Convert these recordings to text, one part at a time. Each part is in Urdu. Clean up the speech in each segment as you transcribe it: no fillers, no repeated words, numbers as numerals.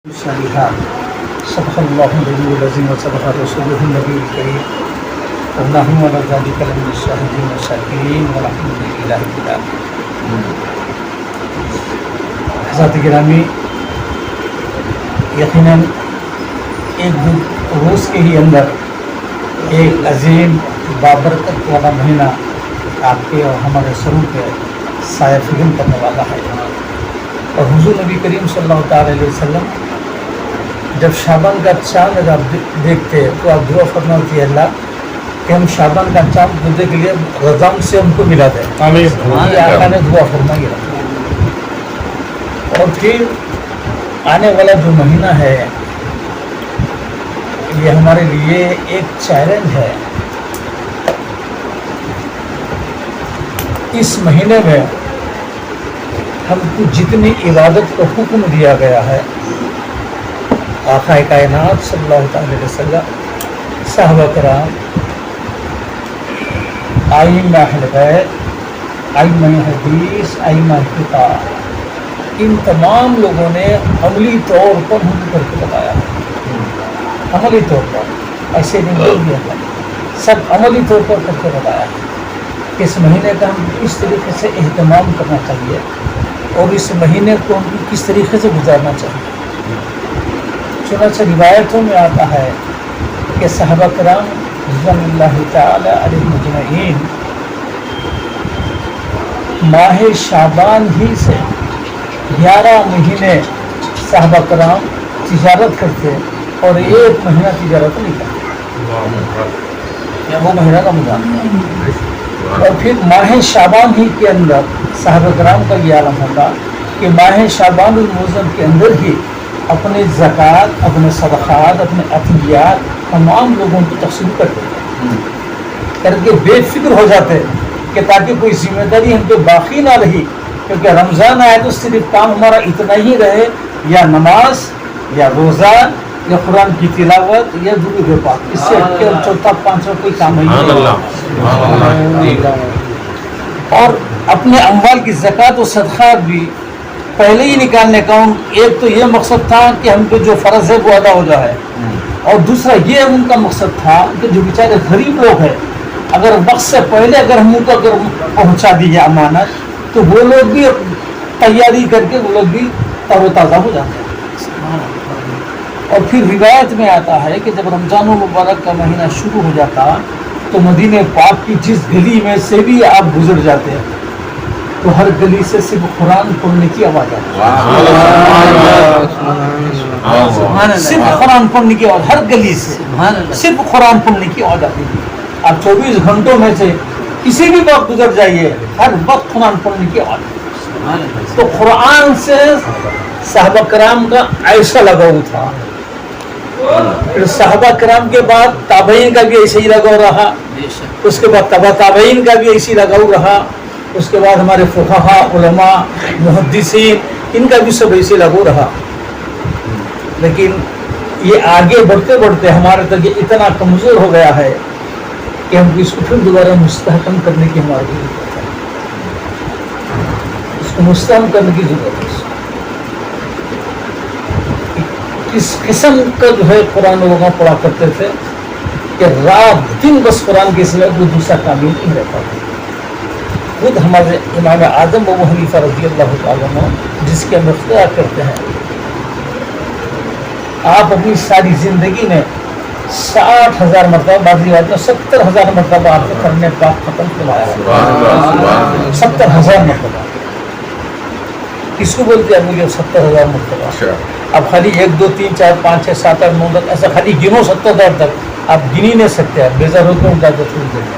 الصالحات صدق الله العلي العظيم وصدق رسوله النبي الكريم اللهم على ذلك لمن الشاهدين والشاكرين والحمد لله رب العالمين. حضرات گرامی، یقیناً ایک روز کے ہی اندر ایک عظیم بابرکت والا مہینہ آپ کے اور ہمارے سروں پہ سایہ فگن کرنے والا ہے. اور حضور نبی کریم صلی اللہ تعالی علیہ وسلم جب شعبان کا چاند اگر آپ دیکھتے تو آپ دعا فرماتے اللہ کہ ہم شعبان کا چاند دیکھنے کے لیے رمضان سے ہم کو ملا دے. یہ آقا نے دعا فرمائی. اور پھر آنے والا جو مہینہ ہے یہ ہمارے لیے ایک چیلنج ہے. اس مہینے میں ہم کو جتنی عبادت کا حکم دیا گیا ہے، آقا کائنات صلی اللہ علیہ وسلم، صحابہ کرام، ائمہ اہل بیت، ائمہ حدیث، ائمہ کتاب، ان تمام لوگوں نے عملی طور پر ہم کر کے بتایا ہے. عملی طور پر ایسے نہیں بول دیا تھا، سب عملی طور پر کر کے بتایا ہے کہ اس مہینے کا ہم کس طریقے سے اہتمام کرنا چاہیے اور اس مہینے کو ہم کس طریقے سے گزارنا چاہیے. چنانچہ روایتوں میں آتا ہے کہ صحابہ کرام رضوان اللہ تعالی علیہم اجمعین ماہ شعبان ہی سے 11 مہینے صحابہ کرام تجارت کرتے اور ایک مہینہ تجارت نہیں کرتے. وہ مہینہ کا مطابق. اور پھر ماہ شعبان ہی کے اندر صحابہ کرام کا یہ عالم ہوگا کہ ماہ شعبان المعظم کے اندر ہی اپنے زکوٰۃ، اپنے صدقات، اپنے عطیات تمام لوگوں کو تقسیم کر کے بے فکر ہو جاتے کہ تاکہ کوئی ذمہ داری ہم پہ باقی نہ رہی، کیونکہ رمضان آئے تو صرف کام ہمارا اتنا ہی رہے، یا نماز یا روزہ یا قرآن کی تلاوت یا درود پاک، اس سے چوتھا پانچواں کوئی کام نہیں. اور اپنے اموال کی زکوٰۃ و صدقات بھی پہلے ہی نکالنے کا ایک تو یہ مقصد تھا کہ ہم کو جو فرض ہے وہ ادا ہو جائے، اور دوسرا یہ ان کا مقصد تھا کہ جو بیچارے غریب لوگ ہیں اگر وقت سے پہلے اگر ہم کو اگر پہنچا دی ہے امانت تو وہ لوگ بھی تیاری کر کے وہ لوگ بھی تر و تازہ ہو جاتے ہیں. اور پھر روایت میں آتا ہے کہ جب رمضان المبارک کا مہینہ شروع ہو جاتا تو مدینہ پاک کی جس گلی میں سے بھی آپ گزر جاتے ہیں تو ہر گلی سے صرف قرآن پڑھنے کی آواز آتی ہے. صرف قرآن پڑھنے کی آواز، ہر گلی سے صرف قرآن پڑھنے کی آواز آتی ہے. آپ 24 گھنٹوں میں سے کسی بھی وقت گزر جائیے، ہر وقت قرآن پڑھنے کی آواز آتی ہے. تو قرآن سے صحابہ کرام کا ایسا لگاؤ تھا. پھر صحابہ کرام کے بعد تابعین کا بھی ایسے ہی لگاؤ رہا، اس کے بعد تبع تابعین کا بھی ایسے ہی لگاؤ رہا، اس کے بعد ہمارے فقہاء، علماء، محدثین، ان کا بھی سب ایسے لگاؤ رہا. لیکن یہ آگے بڑھتے بڑھتے ہمارے تک یہ اتنا کمزور ہو گیا ہے کہ ہم اس کو پھر دوبارہ مستحکم کرنے کی ہماری ضرورت ہے. اس کو مستحکم کرنے کی ضرورت ہے. کس قسم کا جو ہے قرآن لوگوں پڑھا کرتے تھے کہ رات دن بس قرآن کے سوا کوئی دوسرا کام ہی نہیں رہتا تھا. خود ہمارے امام اعظم ابو حنیفہ رضی اللہ تعالیٰ عنہ جس کے ہم اختیار کرتے ہیں، آپ اپنی ساری زندگی میں 60,000 مرتبہ، بعض روایت میں 70,000 مرتبہ آپ کو کرنے پاک ختم کروایا ہے. 70,000 مرتبہ. کس کو بولتے ہیں مجھے 70,000 مرتبہ؟ اب خالی 1 2 3 4 5 6 7 8 9 10 ایسا خالی گنو 70,000 تک آپ گن ہی نہیں سکتے. آپ بیزار ہوتے ہوں جا کے چھوڑ دیں گے.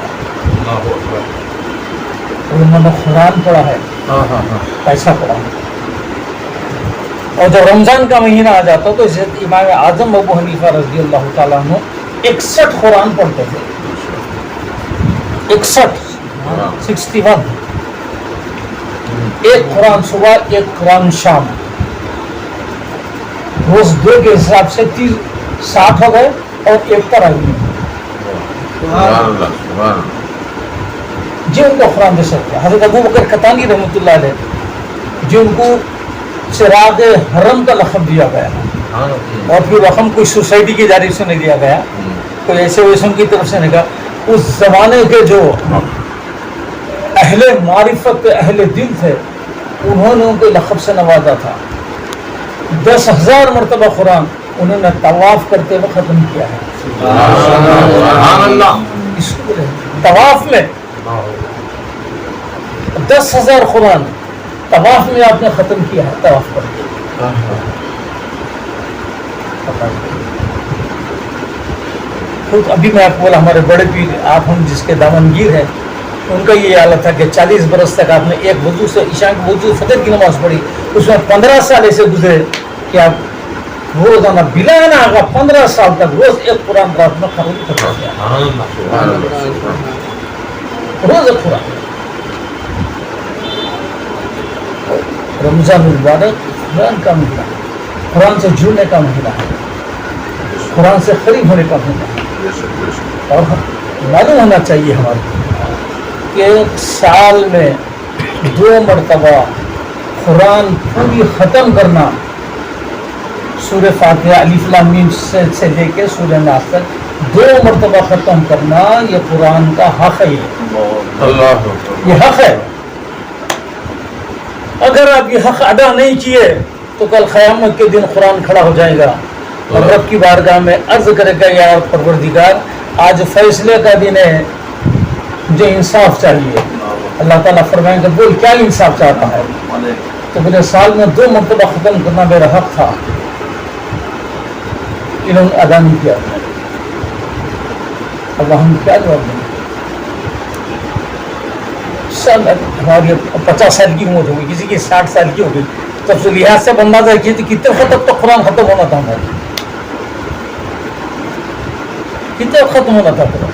انہوں نے قرآن پڑھا ہے، کیسا پڑھا ہے. اور جب رمضان کا مہینہ آ جاتا تو امام اعظم ابو حنیفہ رضی اللہ تعالیٰ عنہ 61 قرآن پڑھتے تھے. 61 ایک قرآن صبح، ایک قرآن شام. روز 2 کے حساب سے 60 ہو گئے اور ایک پر آئی جن کو قرآن دے سکتے ہیں. حضرت ابو بکر قطانی رحمۃ اللہ علیہ جن کو چراغ حرم کا لقب دیا گیا ہے، اور پھر رقم کوئی سوسائٹی کی جانب سے نہیں دیا گیا, کوئی ایسے ویسوں کی طرف سے نہیں کہا. اس زمانے کے جو اہل معرفت اہل دل تھے انہوں نے ان کو لقب سے نوازا تھا. 10,000 مرتبہ قرآن انہوں نے طواف کرتے ہوئے ختم کیا ہے. اس کو بولے طواف میں 10,000 قرآن طواف میں آپ نے ختم کیا ہے. طواف کر کے خود ابھی میں آپ کو بولا ہمارے بڑے پیر آپ ہم جس کے دامنگیر ہیں ان کا یہ حالت تھا کہ 40 برس تک آپ نے ایک وضو سے عشاء کی وضو فجر کی نماز پڑھی, اس میں 15 سال ایسے گزرے کہ آپ روزانہ بلا ناغہ 15 سال تک روز ایک قرآن رات میں ختم کرتے ہیں. روز ایک قرآن. رمضان المبارک قرآن کا مہینہ, قرآن سے جڑنے کا مہینہ ہے, قرآن سے قریب ہونے کا مہینہ ہے. اور معلوم ہونا چاہیے ہمارے کہ سال میں 2 مرتبہ قرآن پوری ختم کرنا, سورہ فاتحہ الف لام میم سے لے کے سورہ ناس تک 2 مرتبہ ختم کرنا یہ قرآن کا حق ہے. یہ حق ہے. اگر آپ یہ حق ادا نہیں کیے تو کل قیامت کے دن قرآن کھڑا ہو جائے گا اور رب کی بارگاہ میں عرض کرے گا یا پروردگار آج فیصلے کا دن ہے, مجھے انصاف چاہیے. اللہ تعالیٰ فرمائیں گے بول کیا انصاف چاہتا ہے؟ تو بولے سال میں 2 مرتبہ ختم کرنا میرا حق تھا, انہوں نے ادا نہیں کیا. اب ہم کیا جواب دیں؟ ہماری 50 سال کی عمر ہوگی, کسی کی 60 سال کی ہوگی, تو اس لحاظ سے بندہ دیکھیے تو کتنے وقت تک تو قرآن ختم ہونا تھا ہمارا, کتنے وقت ختم ہونا تھا قرآن.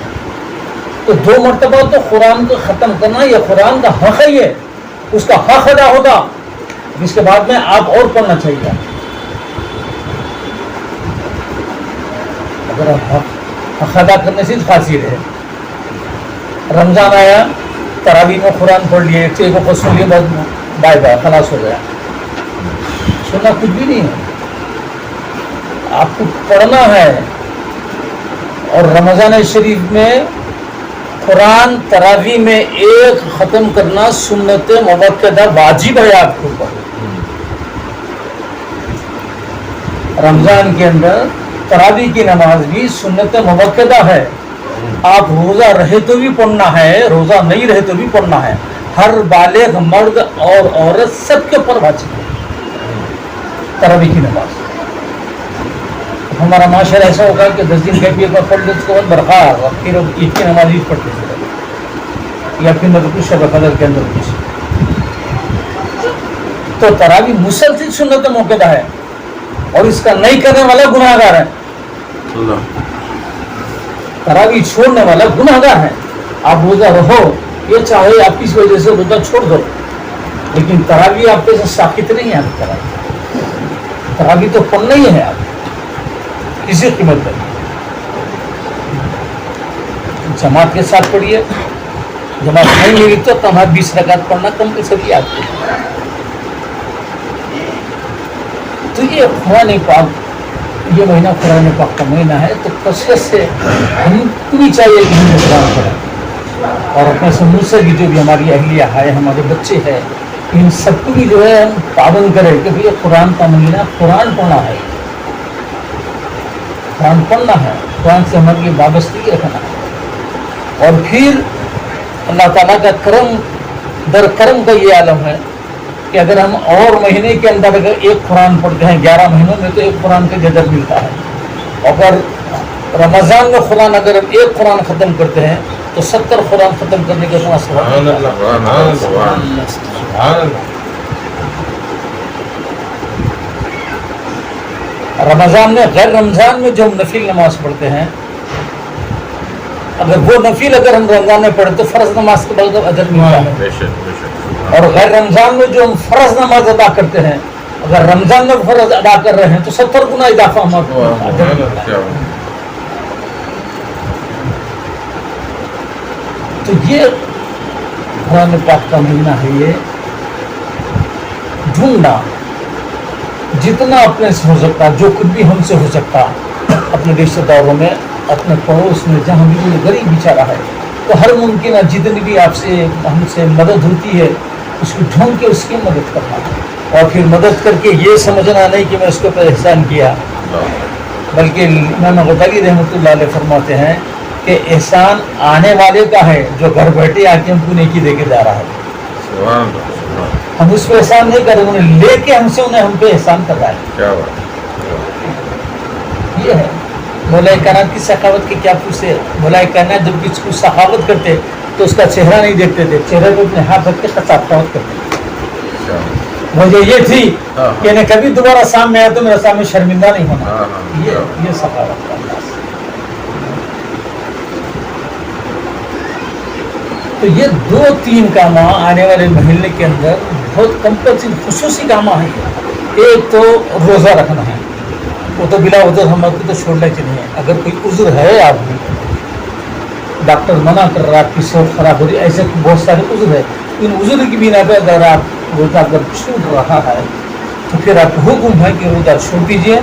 تو 2 مرتبہ تو قرآن کو ختم کرنا یہ قرآن کا حق ہے, یہ اس کا حق ادا ہوگا, جس کے بعد میں آپ اور پڑھنا چاہیے. اگر حق ادا کرنے سے خاصیت ہے. رمضان آیا, تراویح میں قرآن پڑھ لیے, ایک چیز کو سن لیے, بائے بائے خلاص ہو گیا. سننا کچھ بھی نہیں ہے, آپ کو پڑھنا ہے. اور رمضان شریف میں قرآن تراویح میں ایک ختم کرنا سنت موقدہ واجب ہے آپ کے اوپر. رمضان کے اندر تراویح کی نماز بھی سنت موقدہ ہے. آپ روزہ رہے تو بھی پڑھنا ہے, روزہ نہیں رہے تو بھی پڑھنا ہے. ہر بالغ مرد اور عورت سب کے اوپر واجب ہے تراویح کی نماز. ہمارا معاشرہ ایسا ہوگا کہ 10 دن کیفی پر پڑھ لے اس کے بعد برقرار اور پھر عید کی نماز عید پڑھتے تھے یا پھر نہ کچھ شب قدر کے اندر کچھ. تو تراویح مسلسل سنت موقع ہے اور اس کا نہیں کرنے والا گناہ گار ہے. تراویح چھوڑنے والا گناہ گار ہے. آپ روزہ رہو, یہ چاہے آپ کس وجہ سے روزہ چھوڑ دو, لیکن تراویح آپ سے ساکت نہیں ہے. تراویح تو پڑھنا ہی ہے آپ کسی قیمت پر. جماعت کے ساتھ پڑھیے, جماعت نہیں ملی تو تنہا 20 رکعت پڑھنا کمپلسری آپ کو. تو یہ قرآن پاک, یہ مہینہ قرآن پاک کا مہینہ ہے, تو کثرت سے ہم کو بھی چاہیے کہ ہم قرآن پڑھیں اور اپنے سمجھ سے بھی جو بھی ہماری اہلیہ ہے, ہمارے بچے ہیں, ان سب کو بھی جو ہے ہم پابند کریں کہ بھئی قرآن کا مہینہ قرآن پڑھنا ہے, قرآن پڑھنا ہے, قرآن سے ہماری وابستگی رکھنا ہے. اور پھر اللہ تعالیٰ کا کرم در کرم کا یہ عالم ہے کہ اگر ہم اور مہینے کے اندر اگر ایک قرآن پڑھتے ہیں 11 مہینوں میں تو ایک قرآن کا جدر ملتا ہے. اگر رمضان میں قرآن اگر ہم ایک قرآن ختم کرتے ہیں تو 70 قرآن ختم کرنے کے سبحان اللہ. رمضان میں غیر رمضان میں جو ہم نفل نماز پڑھتے ہیں, اگر وہ نفل اگر ہم رمضان میں پڑھیں تو فرض نماز کے بعد اجر ملتا ہے. اور غیر رمضان میں جو ہم فرض نماز ادا کرتے ہیں, اگر رمضان میں فرض ادا کر رہے ہیں تو 70 گنا اضافہ ہمارا اجر ملتا ہے. تو یہ قرآن پاک کا مہینہ ہے, یہ ڈھونڈنا جتنا اپنے سے ہو سکتا، جو کچھ بھی ہم سے ہو سکتا، اپنے رشتہ داروں میں، اپنے پڑوس میں، جہاں بھی کوئی غریب بیچارہ ہے، تو ہر ممکنہ جتنی بھی آپ سے ہم سے مدد ہوتی ہے اس کو ڈھونڈ کے اس کی مدد کرنا، اور پھر مدد کر کے یہ سمجھنا نہیں کہ میں اس کے اوپر احسان کیا، بلکہ امام غزالی رحمۃ اللہ علیہ فرماتے ہیں کہ احسان آنے والے کا ہے جو گھر بیٹھے آ کے ہم کو نیکی دے کے جا رہا ہے، ہم اس پہ احسان نہیں کر رہے، انہیں لے کے ہم پہ احسان کر رہا ہے۔ یہ ہے مولا کائنات کی سخاوت کی کیا پوچھتے، مولا کائنات جب کسی کو سخاوت کرتے تو اس کا چہرہ نہیں دیکھتے تھے، چہرے پہ اپنے ہاتھ رکھ کے خطاوت کرتے، وجہ یہ تھی کہ انہیں کبھی دوبارہ سامنے آیا تو میرے سامنے شرمندہ نہیں ہونا، یہ سخاوت کا انداز۔ تو یہ 2-3 کام آنے والے مہینے کے اندر بہت کمپلسری خصوصی کام ہیں۔ ایک تو روزہ رکھنا ہے، وہ تو بلا عذر ہم کو تو چھوڑنا چاہیے، اگر کوئی عذر ہے آپ بھی، ڈاکٹر منع کر رہا ہے، آپ کی صحت خراب ہو رہی ہے، ایسے بہت سارے عذر ہے، ان عذر کی بنا پہ اگر آپ روزہ اگر چھوٹ رہا ہے تو پھر آپ کو حکم ہے کہ روزہ چھوڑ دیجیے،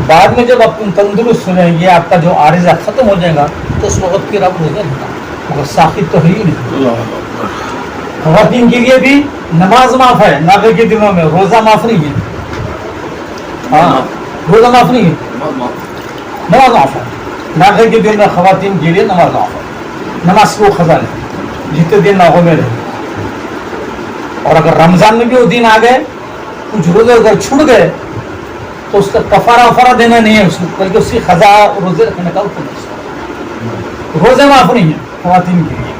بعد میں جب آپ تندرست ہو جائیں گے، آپ کا جو عارضہ ختم ہو جائے گا تو اس وقت پھر آپ روزہ رکھنا، مگر ساخت تو ہے ہی نہیں۔ خواتین کے لیے بھی نماز معاف ہے، ناغے کے دنوں میں روزہ معاف نہیں ہے، ہاں روزہ معاف نہیں ہے، نماز معاف ہے، ناغے کے دن میں خواتین کے لیے نماز معاف ہے، نماز کو قضا نہیں جتنے دن ناغوں میں رہے، اور اگر رمضان میں بھی وہ دن آ گئے، کچھ روزے اگر چھوٹ گئے تو اس کا کفارہ دینا نہیں ہے اس کو، بلکہ اس کی قضا روزے رکھنے کا حکم ہے۔ روزے معاف نہیں ہے خواتین کے لیے،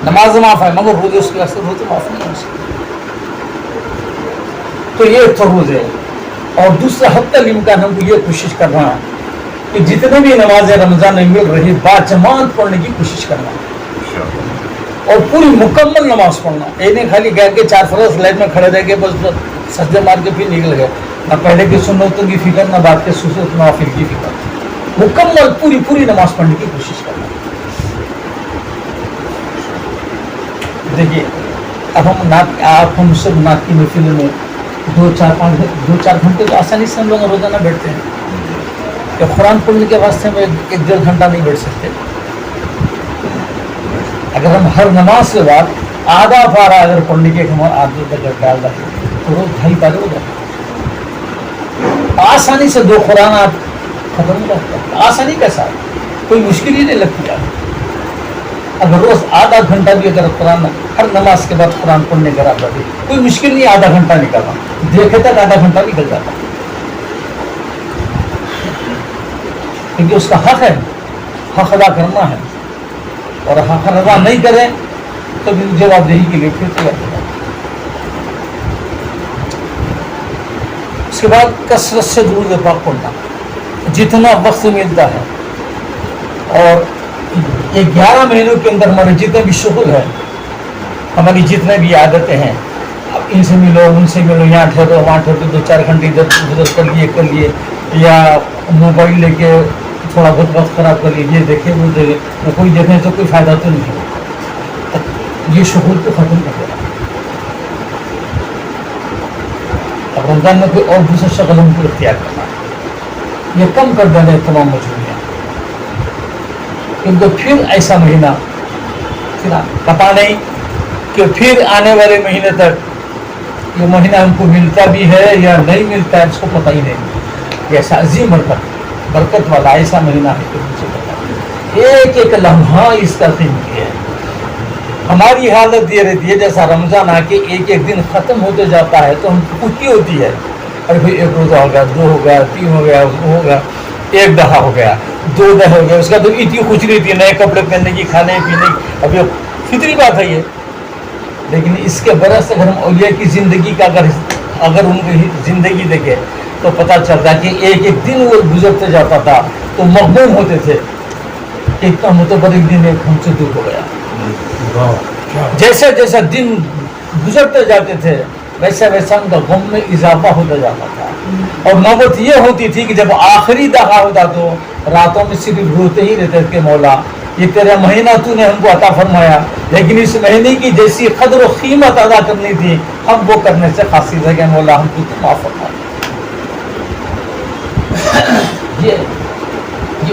نماز معاف ہے مگر روزے اس کے واسطے روزے معاف نہیں ہے۔ تو یہ تو روزے، اور دوسرا حتی الامکان ہم کو یہ کوشش کرنا کہ جتنے بھی نمازیں رمضان میں مل رہی باجماعت پڑھنے کی کوشش کرنا، اور پوری مکمل نماز پڑھنا، یہ نہیں خالی گھر کے 4 فرض لائن میں کھڑے رہ کے بس سجدے مار کے پھر نکل گئے، نہ پہلے کی سنتوں کی فکر، نہ بعد کے سنت نوافل کی فکر، مکمل پوری نماز پڑھنے کی کوشش کرنا۔ دیکھیے اب ہم سب نعت کی محفل میں 2-4 گھنٹے تو آسانی سے ہم لوگ روزانہ بیٹھتے ہیں، کہ قرآن پڑھنے کے واسطے میں 1-1.5 گھنٹہ نہیں بیٹھ سکتے، اگر ہم ہر نماز کے بعد آدھا پارہ اگر پڑھنے کے ہم آدھے تک ڈال رہے تو روز 2.5 پارے ہو جاتے، آسانی سے 2 قرآن آپ ختم ہو جاتے ہیں، آسانی کے ساتھ، کوئی مشکل ہی نہیں لگتی ہے۔ اگر روز آدھا گھنٹہ بھی اگر قرآن ہر نماز کے بعد قرآن پڑھنے کا رابطہ بھی، کوئی مشکل نہیں آدھا گھنٹہ نکالنا، دیکھے تک آدھا گھنٹہ نکل جاتا، کیونکہ اس کا حق ہے، حق ادا کرنا ہے، اور حق ادا نہیں کریں تو بھی جواب دہی کے لیے پھر تیار ہو جائے۔ اس کے بعد کثرت سے درود پاک پڑھنا جتنا وقت ملتا ہے، اور یہ 11 مہینوں کے اندر ہمارے جتنے بھی شغل ہیں، ہماری جتنے بھی عادتیں ہیں، اب ان سے ملو ان سے ملو، یہاں ٹھہرو وہاں ٹھہرو، 2-4 گھنٹے ادھر کر لیے، یا موبائل لے کے تھوڑا بہت وقت خراب کر لیے، یہ دیکھے وہ دیکھے، کوئی دیکھنے سے کوئی فائدہ تو نہیں ہے، یہ شغل کو ختم کر دینا۔ اب رمضان میں کوئی اور دوسرا شغل ہم کو اختیار کرنا، یہ کم کر دینا تمام مجبوریاں، کیونکہ پھر ایسا مہینہ پھر پتہ نہیں کہ پھر آنے والے مہینے تک یہ مہینہ ہم کو ملتا بھی ہے یا نہیں ملتا ہے، اس کو پتہ ہی نہیں۔ ایسا عظیم برکت والا ایسا مہینہ ہے کہ مجھے پتا ایک لمحہ اس کا قیمتی ہے۔ ہماری حالت یہ رہتی ہے جیسا رمضان آ کے ایک دن ختم ہوتے جاتا ہے تو ہم کو خوشی ہوتی ہے، ارے بھائی 1 روزہ ہو گیا، 2 ہو گیا، 3 ہو گیا، ہو گیا، 1 دہا ہو گیا، 2 دہا ہو گیا، اس کا تو اتنی خوشی رہتی ہے، نئے کپڑے پہننے کی، کھانے پینے کی، اب یہ فطری بات ہے یہ۔ لیکن اس کے برعکس اگر ہم اولیاء کی زندگی کا اگر ان کی زندگی دیکھیں تو پتہ چلتا ہے کہ ایک دن وہ گزرتے جاتا تھا تو مغموم ہوتے تھے، اتنا متبرک دن ایک ہم سے دور ہو گیا۔ جیسے جیسے دن گزرتے جاتے تھے ویسا ویسا ان کا غم میں اضافہ ہوتا جاتا تھا، اور نوبت یہ ہوتی تھی کہ جب آخری دہا ہوتا تو راتوں میں صرف روتے ہی رہتے کہ مولا یہ تیرا مہینہ تو نے ہم کو عطا فرمایا، لیکن اس مہینے کی جیسی قدر و قیمت ادا کرنی تھی ہم وہ کرنے سے قاصر ہے کہ مولا ہم کو تو معاف فرما۔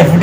FD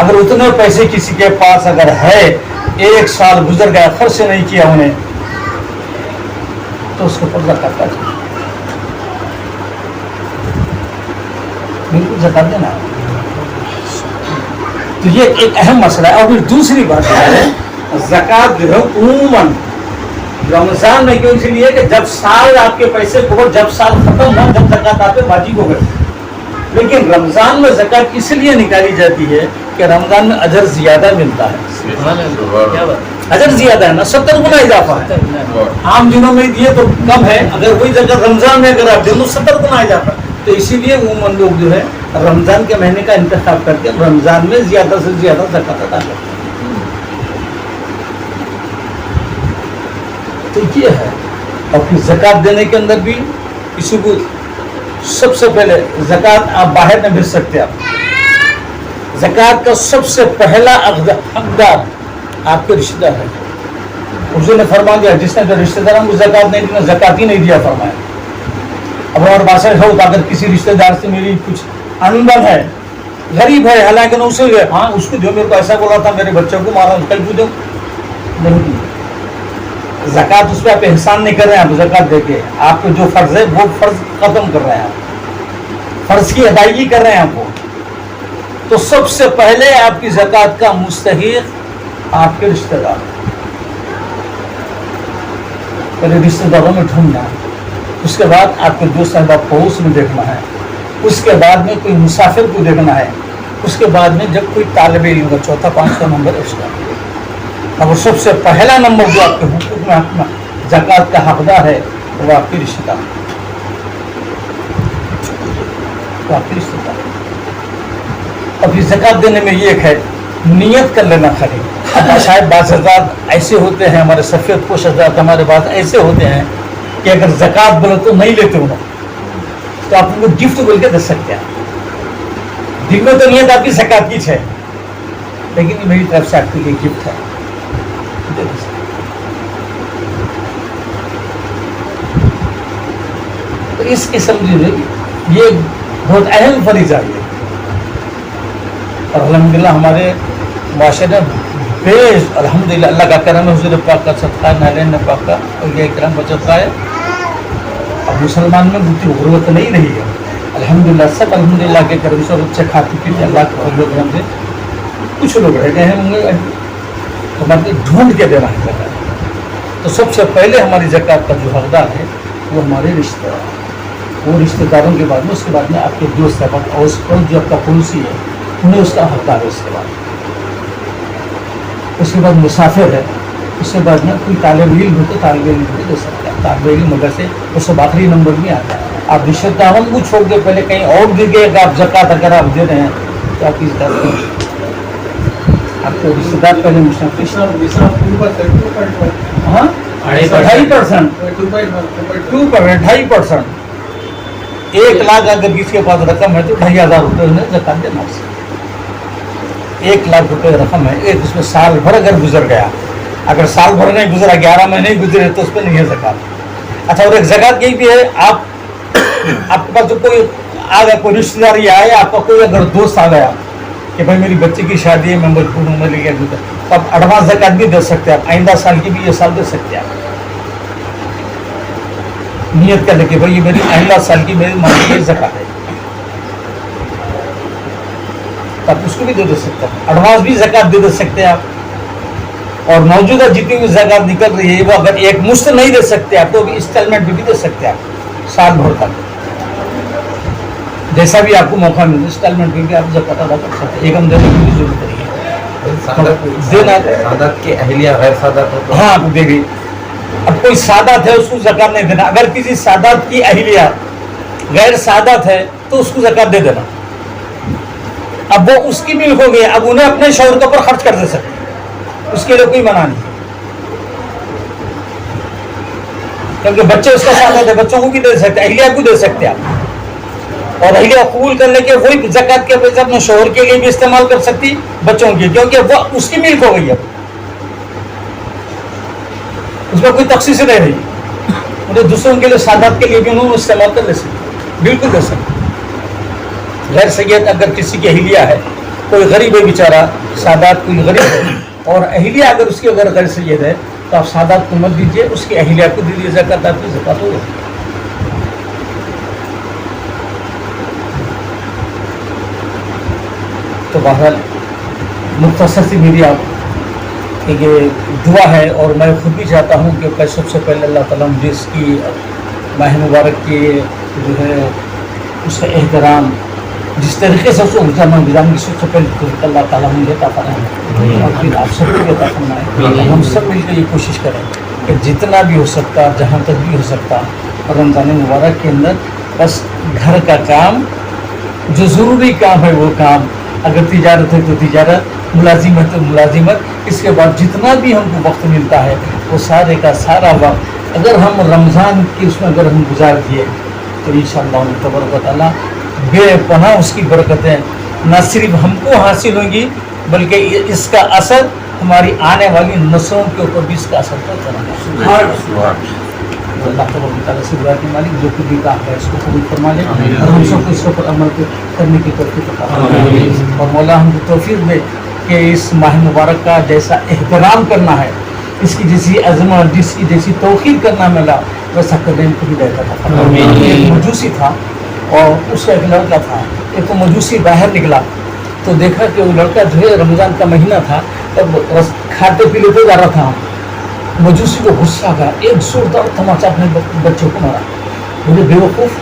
اگر اتنے پیسے کسی کے پاس اگر ہے، 1 سال گزر گیا خرچ نہیں کیا انہیں، تو اس کو پر زکات کا چاہیے، بالکل زکات دینا۔ تو یہ ایک اہم مسئلہ ہے۔ اور پھر دوسری بات ہے، زکات جو ہے عموماً رمضان میں کیوں؟ اس لیے کہ جب سال آپ کے پیسے بہت، جب سال ختم ہو جب زکات آپ پہ واجب ہو گئی، لیکن رمضان میں زکات اس لیے نکالی جاتی ہے کہ رمضان میں اجر زیادہ ملتا ہے، اجر زیادہ ہے نا، 70 گنا اضافہ ہے۔ عام دنوں میں یہ تو کم ہے، اگر وہی زکات رمضان میں اگر آپ دیں تو 70 گنا اضافہ ہے۔ تو اسی لیے عموماً لوگ جو ہے رمضان کے مہینے کا انتخاب کر کے رمضان میں زیادہ سے زیادہ زکات ادا کرتے ہیں۔ تو یہ ہے۔ اور پھر زکات دینے کے اندر بھی کسی کو سب سے پہلے زکات آپ باہر نہیں بھیج سکتے، آپ زکات کا سب سے پہلا حقدار آپ کے رشتہ دار ہے۔ حضور نے فرما دیا جس نے رشتہ داروں کو زکات نہیں دی، زکات ہی نہیں دیا فرمایا۔ اب اور بات ہے اگر کسی رشتہ دار سے میری کچھ انبن ہے، غریب ہے، حالانکہ نہ اسے ہاں اس کو دو، میرے کو ایسا بولا تھا، میرے بچوں کو مارا، کل کو دو، نہیں دی زکات، اس پہ آپ احسان نہیں کر رہے ہیں، آپ زکات دے کے آپ کو جو فرض ہے وہ فرض ختم کر رہے ہیں، آپ فرض کی ادائیگی کر رہے ہیں آپ کو۔ تو سب سے پہلے آپ کی زکات کا مستحق آپ کے رشتہ دار، پہلے رشتہ داروں میں ڈھونڈنا ہے، اس کے بعد آپ کے دوست احباب پڑوس میں دیکھنا ہے، اس کے بعد میں کوئی مسافر کو دیکھنا ہے، اس کے بعد میں جب کوئی طالب علم کا چوتھا 5واں نمبر ہے اس کا۔ اور سب سے پہلا نمبر جو آپ کے حقوق میں زکات کا حقدار ہے وہ آپ کے رشتہ دار، وہ آپ کے رشتہ دار۔ ابھی زکات دینے میں یہ ایک ہے، نیت کر لینا خالی۔ شاید بعض حضرات ایسے ہوتے ہیں، ہمارے سفید پوش حضرات ہمارے پاس ایسے ہوتے ہیں کہ اگر زکات بولے تو نہیں لیتے انہوں، تو آپ ان کو گفٹ بول کے دے سکتے ہیں، دن میں تو نیت آپ کی زکات کی ہے، لیکن یہ میری طرف سے آپ کے لیے گفٹ ہے، تو اس قسم کی یہ بہت اہم فریضہ ہے۔ اور الحمدللہ ہمارے معاشرے بیش الحمدللہ اللہ کا کرم ہے، حضور پاک کا صدقہ، نالین پاک کا اور یہ کرم بچتا ہے۔ اب مسلمان میں اتنی غربت نہیں رہی ہے الحمدللہ، سب الحمدللہ کے کرم سے اچھے کھاتے پیتے اللہ کے فضل و کرم سے۔ کچھ لوگ رہ گئے ہیں ہوں گے ہمارے ڈھونڈ کے دینا ہے زکات۔ تو سب سے پہلے ہماری زکات کا جو حقدار ہے وہ ہمارے رشتہ دار، وہ رشتہ داروں کے بعد میں اس کے بعد میں آپ کے دوست احباب اور جو آپ کا پڑوسی ہے انہیں اس کا حقدار ہے، اس کے بعد مسافر ہے، اس کے بعد میں کوئی طالب علم ہو تو طالب علم کو دے سکتا ہے، طالب علم مگر سے اس سے آخری نمبر میں آتا ہے۔ آپ رشتہ داروں کو چھوڑ کے پہلے کہیں اور دے گئے، اگر آپ زکات اگر آپ دے رہے ہیں تو آپ کی زکات آپ کو رشتہ دار پہلے مشرف ہاں 2.5%، 1 لاکھ اگر کسی کے پاس رقم ہے تو 2,500 روپئے انہیں زکات دینا ہے۔ 1 لاکھ روپے رقم ہے، ایک اس میں سال بھر اگر گزر گیا، اگر سال بھر نہیں گزرا 11 مہینے گزرے تو اس پہ نہیں ہے زکات۔ اچھا، اور ایک زکات یہی بھی ہے، آپ کے پاس جو کوئی آ گیا، کوئی رشتہ دار یا آیا، آپ کا کوئی اگر دوست آ گیا کہ بھائی میری بچی کی شادی ہے، میں مجبور ہوں، میں لے کے تو آپ ایڈوانس زکات بھی دے سکتے ہیں، آپ آئندہ سال کی بھی یہ سال دے سکتے ہیں، آپ نیت کر لے کہ بھائی یہ میری آئندہ سال کی میری ماں کی زکات ہے، آپ اس کو بھی دے سکتے ہیں، ایڈوانس بھی زکات دے سکتے ہیں آپ۔ اور موجودہ جتنی بھی زکات نکل رہی ہے وہ اگر ایک مشت نہیں دے سکتے آپ تو انسٹالمنٹ بھی دے سکتے ہیں آپ، سال بھر تک جیسا بھی آپ کو موقع ملے انسٹالمنٹ بھی آپ زکات ادا کر سکتے ہیں، ایک ہم دینے کی بھی ضرورت نہیں ہے۔ سعادت کی اہلیہ غیر سعادت ہو تو ہاں آپ دے گئی، اب کوئی سعادت ہے اس کو زکات نہیں دینا، اگر کسی سعادت کی اہلیہ غیر سعادت ہے تو اس کو زکات دے دینا، اب وہ اس کی ملک ہو گئی، اب انہیں اپنے شوہر کے اوپر خرچ کر دے سکتے، اس کے لیے کوئی منع نہیں، کیونکہ بچے اس کا ساتھ ہے، بچوں کو بھی دے سکتے، اہلیہ کو دے سکتے آپ، اور اہلیہ قبول کر لے کے وہی زکات کے پیسے اپنے شوہر کے لیے بھی استعمال کر سکتی، بچوں کی، کیونکہ وہ اس کی ملک ہو گئی، اب اس میں کوئی تخصیص نہیں رہی، مجھے دوسروں کے لیے سعادت کے لیے بھی انہوں استعمال کر لے سکتے، بالکل دے سکتے۔ غیر سید اگر کسی کی اہلیہ ہے کوئی غریب ہے بیچارہ، سادات کوئی غریب ہے اور اہلیہ اگر اس کی اگر غیر سید ہے تو آپ سادات کو مت دیجیے، اس کی اہلیہ کو دیجیے زکات، آپ کی زکات ہوگا. تو بہرحال مختصر سی میری آپ ایک دعا ہے، اور میں خود بھی چاہتا ہوں کہ سب سے پہلے اللہ تعالیٰ مجھے اس کی ماہ مبارک کے جو ہے اس کا احترام جس طریقے سے اس کو مسلمان گزارنے کی سب سے پہلے اللہ تعالیٰ مجھے عطا فرمائے اور پھر آپ سب کو عطا فرمائے. ہم سب مل کے یہ کوشش کریں کہ جتنا بھی ہو سکتا، جہاں تک بھی ہو سکتا، رمضان مبارک کے اندر بس گھر کا کام، جو ضروری کام ہے وہ کام، اگر تجارت ہے تو تجارت، ملازمت ہے ملازمت، اس کے بعد جتنا بھی ہم کو وقت ملتا ہے وہ سارے کا سارا وقت اگر ہم رمضان کی اس میں اگر ہم گزار دیے تو انشاءاللہ تبارک و تعالیٰ بے پناہ اس کی برکتیں نہ صرف ہم کو حاصل ہوں گی بلکہ اس کا اثر ہماری آنے والی نسلوں کے اوپر بھی اس کا اثر پڑتا رہے. اللہ تبارک و تعالیٰ سے دعا کہ مالک جو کچھ بھی کام ہے اس کو قبول فرما لے اور ہم سب کو اس پر عمل کرنے کی توفیق عطا فرمائے اور مولا ہم کو توفیق دے کہ اس ماہ مبارک کا جیسا احترام کرنا ہے، اس کی جیسی عظمت، جس کی جیسی توقیر کرنا ملا ویسا کرنے کو بھی دیتا تھا. ایک مجوسی تھا اور اس کا ایک لڑکا تھا، ایک تو مجوسی باہر نکلا تو دیکھا کہ وہ لڑکا جو ہے رمضان کا مہینہ تھا تب کھاتے پیتے جا رہا تھا. مجوسی کو غصہ آ گیا، ایک زوردار تماچا اپنے بچوں کو مارا. بولے بے وقوف،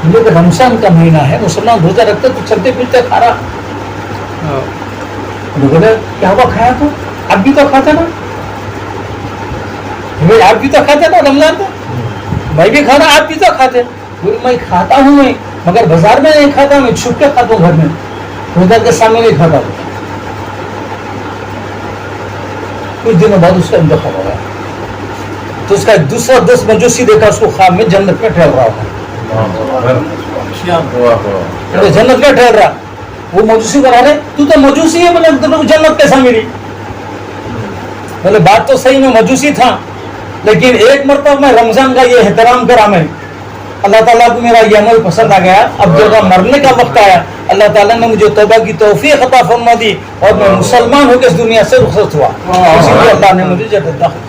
بولے کہ رمضان کا مہینہ ہے، مسلمان روزہ رکھتے تو چلتے پھرتے کھا رہا. بولے کیا ہوا کھایا تو؟ اب بھی تو کھاتے نا، آپ بھی تو کھاتے نا رمضان میں، میں بھی کھانا، آپ بھی تو کھاتے. بولے میں کھاتا ہوں میں مگر بازار میں نہیں کھاتا، میں چھپ کے کھاتا ہوں، گھر میں روزہ کے سامنے نہیں کھاتا. کچھ دنوں بعد اس کا انتخاب ہو گیا تو اس کا ایک دوسرا دوست مجوسی دیکھا اس کو خواب میں جنت میں ٹھہر رہا تھا. جنت میں ٹھہر رہا، وہ مجوسی کو رہے تو مجوسی ہے، بولے جنت کیسا ملی؟ بولے بات تو صحیح میں مجوسی تھا لیکن ایک مرتبہ میں رمضان کا یہ احترام کرا، میں اللہ تعالیٰ کو میرا یہ عمل پسند آ گیا. اب جب مرنے کا وقت آیا اللہ تعالیٰ نے مجھے توبہ کی توفیق عطا فرما دی اور میں مسلمان ہو کے اس دنیا سے رخصت ہوا. اسی لیے اللہ نے مجھے جنت داخل.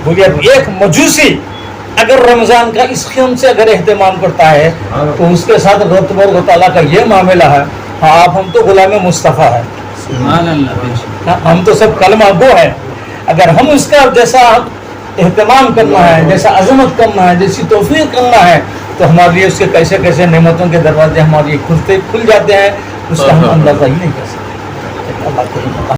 بولیے ایک مجوسی اگر رمضان کا اس قسم سے اگر اہتمام کرتا ہے تو اس کے ساتھ رب تبارک و تعالیٰ کا یہ معاملہ ہے. ہاں آپ ہم تو غلام مصطفیٰ ہے، ہم تو سب کلمہ گو ہے. اگر ہم اس کا جیسا اہتمام کرنا ہے، جیسا عظمت کرنا ہے، جیسی توفیق کرنا ہے تو ہمارے لیے اس کے کیسے کیسے نعمتوں کے دروازے ہمارے کھل جاتے ہیں، اس کا ہم اندازہ ہی نہیں کر سکتے. اللہ